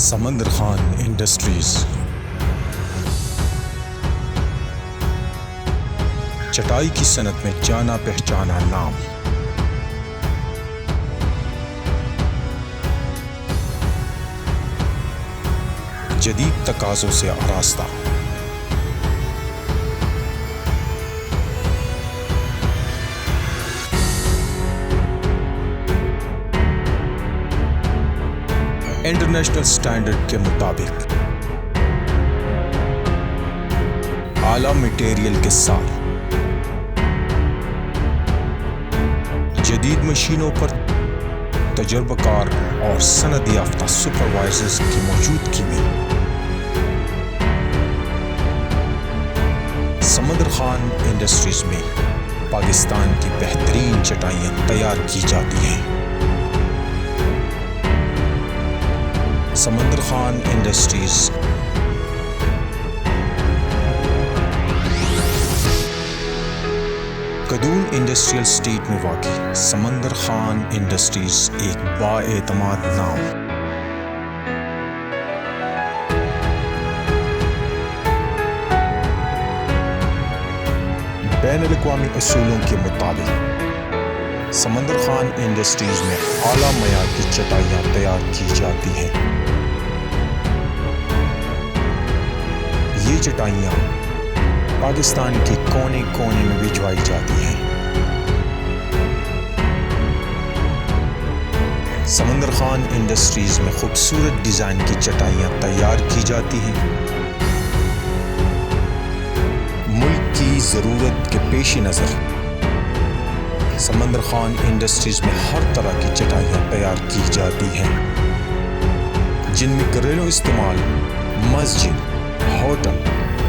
سمندر خان انڈسٹریز چٹائی کی صنعت میں جانا پہچانا نام۔ جدید تقاضوں سے آراستہ، انٹرنیشنل سٹینڈرڈ کے مطابق اعلیٰ مٹیریل کے ساتھ جدید مشینوں پر تجربہ کار اور سند یافتہ سپروائزرز کی موجودگی میں سمندر خان انڈسٹریز میں پاکستان کی بہترین چٹائیاں تیار کی جاتی ہیں۔ سمندر Khan industries Gadoon industrial estate میں واقع سمندر خان انڈسٹریز ایک بااعتماد نام بین الاقوامی اصولوں کے مطابق سمندر خان انڈسٹریز میں اعلیٰ معیار کی چٹائیاں تیار کی جاتی ہیں۔ یہ چٹائیاں پاکستان کے کونے کونے میں بھجوائی جاتی ہیں۔ سمندر خان انڈسٹریز میں خوبصورت ڈیزائن کی چٹائیاں تیار کی جاتی ہیں۔ ملک کی ضرورت کے پیش نظر سمندر خان انڈسٹریز میں ہر طرح کی چٹائیاں تیار کی جاتی ہیں، جن میں گھریلو استعمال، مسجد، ہوٹل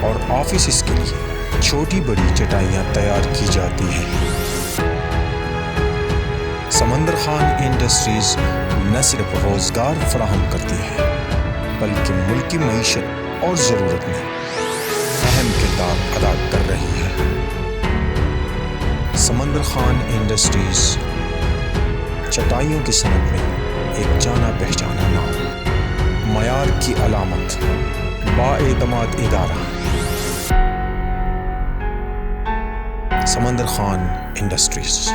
اور آفیسز کے لیے چھوٹی بڑی چٹائیاں تیار کی جاتی ہیں۔ سمندر خان انڈسٹریز نہ صرف روزگار فراہم کرتی ہے بلکہ ملکی معیشت اور ضرورت میں اہم کردار ادا کر رہی ہے۔ سمندر خان انڈسٹریز چٹائیوں کی صنعت میں ایک جانا پہچانا نام، معیار کی علامت، بااعتماد ادارہ۔ سمندر خان انڈسٹریز۔